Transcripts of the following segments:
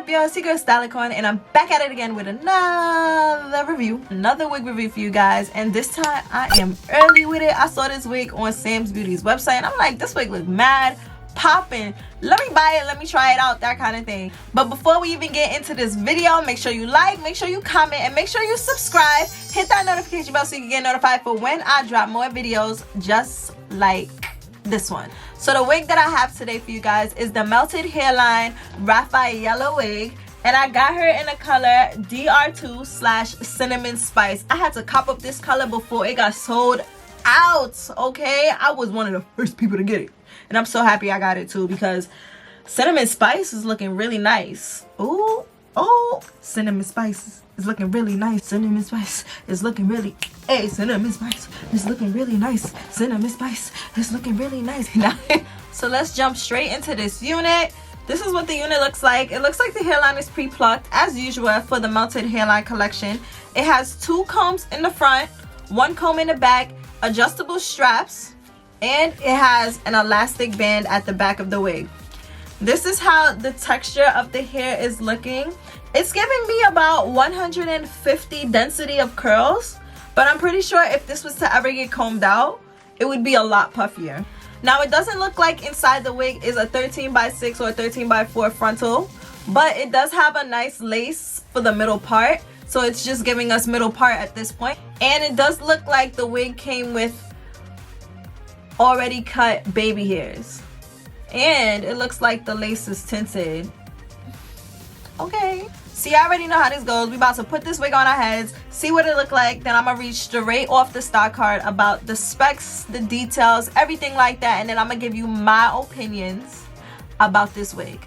up, y'all? It's your girl Stylicorn, and I'm back at it again with another wig review for you guys. And this time I am early with it. I saw this wig on Sam's Beauty's website and I'm like, this wig look mad popping. Let me buy it, let me try it out, that kind of thing. But before we even get into this video, make sure you like, make sure you comment, and make sure you subscribe. Hit that notification bell so you can get notified for when I drop more videos just like this one. So the wig that I have today for you guys is the Melted Hairline Rafaella wig, and I got her in the color DR2/Cinnamon Spice. I had to cop up this color before it got sold out, okay? I was one of the first people to get it, and I'm so happy I got it too, because Cinnamon Spice is looking really nice. Ooh, oh, Cinnamon Spice is looking really nice. Cinnamon Spice is looking really, hey, Cinnamon Spice is looking really nice. Cinnamon Spice is looking really nice. So let's jump straight into this unit. This is what the unit looks like. It looks like the hairline is pre-plucked as usual for the Melted Hairline collection. It has 2 combs in the front, 1 comb in the back, adjustable straps, and it has an elastic band at the back of the wig. This is how the texture of the hair is looking. It's giving me about 150 density of curls, but I'm pretty sure if this was to ever get combed out, it would be a lot puffier. Now, it doesn't look like inside the wig is a 13x6 or a 13x4 frontal, but it does have a nice lace for the middle part, so it's just giving us middle part at this point. And it does look like the wig came with already cut baby hairs, and it looks like the lace is tinted. Okay, see, I already know how this goes. We about to put this wig on our heads, see what it look like, then I'm gonna read straight off the stock card about the specs, the details, everything like that, and then I'm gonna give you my opinions about this wig.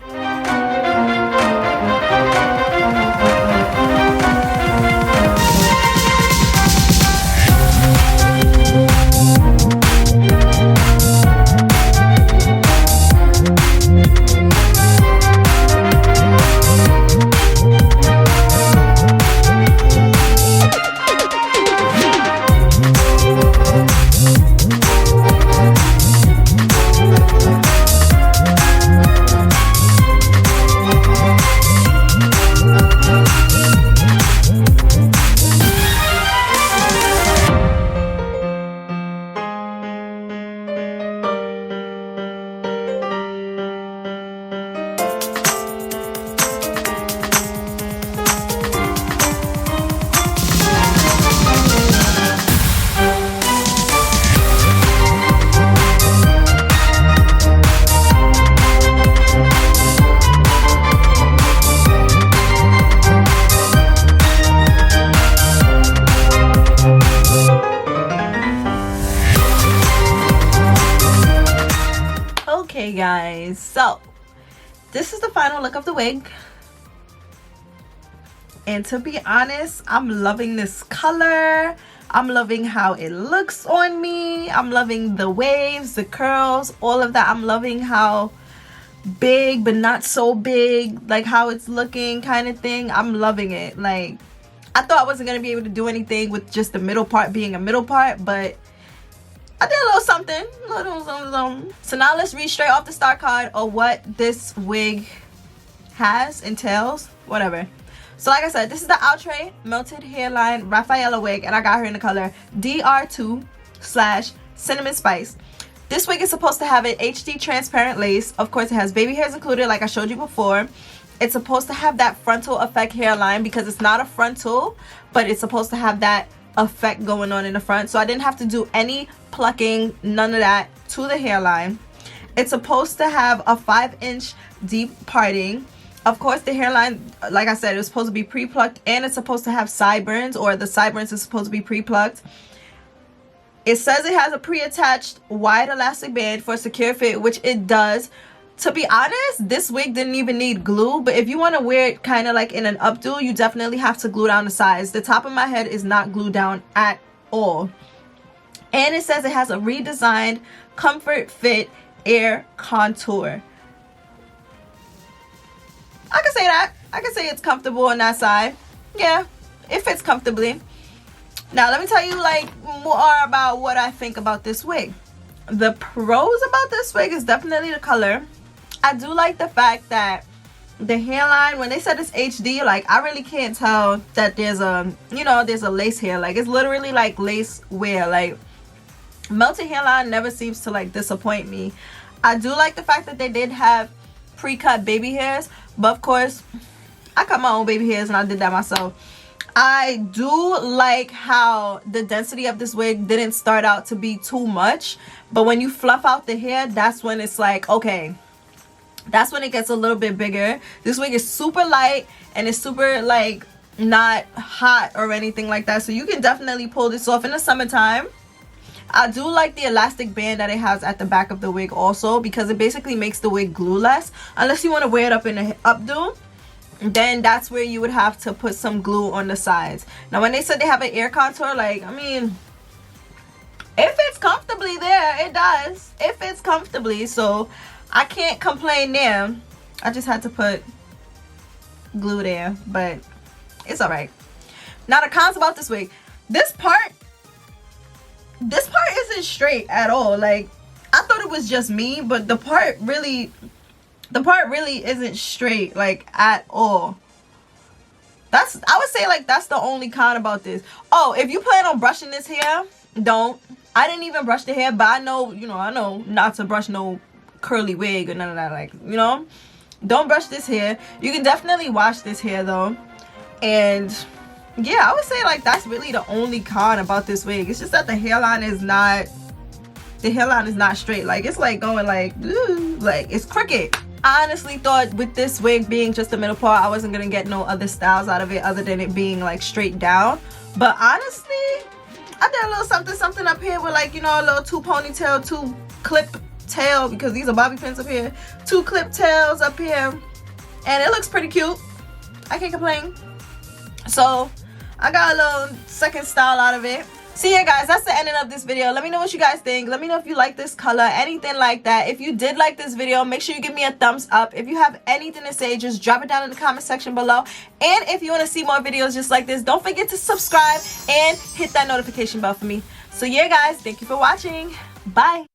Okay guys, so this is the final look of the wig, and to be honest, I'm loving this color. I'm loving how it looks on me. I'm loving the waves, the curls, all of that. I'm loving how big but not so big, like how it's looking kind of thing. I'm loving it. Like, I thought I wasn't gonna be able to do anything with just the middle part being a middle part, but I did a little something, So now let's read straight off the start card of what this wig entails, whatever. So like I said, this is the OUTRE Melted Hairline Rafaella wig, and I got her in the color DR2/Cinnamon Spice. This wig is supposed to have an HD transparent lace. Of course, it has baby hairs included, like I showed you before. It's supposed to have that frontal effect hairline because it's not a frontal, but it's supposed to have that effect going on in the front. So I didn't have to do any plucking, none of that to the hairline. It's supposed to have a 5-inch deep parting. Of course, the hairline, like I said, it was supposed to be pre-plucked, and it's supposed to have sideburns, or the sideburns is supposed to be pre-plucked. It says it has a pre-attached wide elastic band for a secure fit, which it does. To be honest, this wig didn't even need glue, but if you want to wear it kind of like in an updo, you definitely have to glue down the sides. The top of my head is not glued down at all. And it says it has a redesigned comfort fit air contour. I can say that. I can say it's comfortable on that side. Yeah, it fits comfortably. Now let me tell you like more about what I think about this wig. The pros about this wig is definitely the color. I do like the fact that the hairline, when they said it's HD, like I really can't tell that there's a, you know, there's a lace hair. Like it's literally like lace wear. Like melted hairline never seems to like disappoint me. I do like the fact that they did have pre-cut baby hairs, but of course I cut my own baby hairs and I did that myself. I do like how the density of this wig didn't start out to be too much, but when you fluff out the hair, that's when it's like, okay, that's when it gets a little bit bigger. This wig is super light and it's super like not hot or anything like that, so you can definitely pull this off in the summertime. I do like the elastic band that it has at the back of the wig also, because it basically makes the wig glueless. Unless you want to wear it up in a updo, then that's where you would have to put some glue on the sides. Now when they said they have an ear contour, like, I mean, it fits comfortably there. It does. It fits comfortably, so I can't complain there. I just had to put glue there, but it's all right. Now the cons about this wig. This part isn't straight at all. Like I thought it was just me, but the part really isn't straight like at all. I would say like that's the only con about this. Oh, if you plan on brushing this hair, don't. I didn't even brush the hair, but I know, you know, I know not to brush no curly wig or none of that. Like, you know, don't brush this hair. You can definitely wash this hair though. And yeah, I would say like that's really the only con about this wig. It's just that the hairline is not straight. Like it's like going like, ooh, like it's crooked. I honestly thought with this wig being just the middle part, I wasn't gonna get no other styles out of it other than it being like straight down. But honestly, I did a little something up here with like, you know, a little 2 ponytail, 2 clip tail, because these are bobby pins up here. 2 clip tails up here, and it looks pretty cute. I can't complain. So I got a little second style out of it. So yeah guys, that's the ending of this video. Let me know what you guys think. Let me know if you like this color, anything like that. If you did like this video, make sure you give me a thumbs up. If you have anything to say, just drop it down in the comment section below. And if you want to see more videos just like this, don't forget to subscribe and hit that notification bell for me. So yeah guys, thank you for watching. Bye.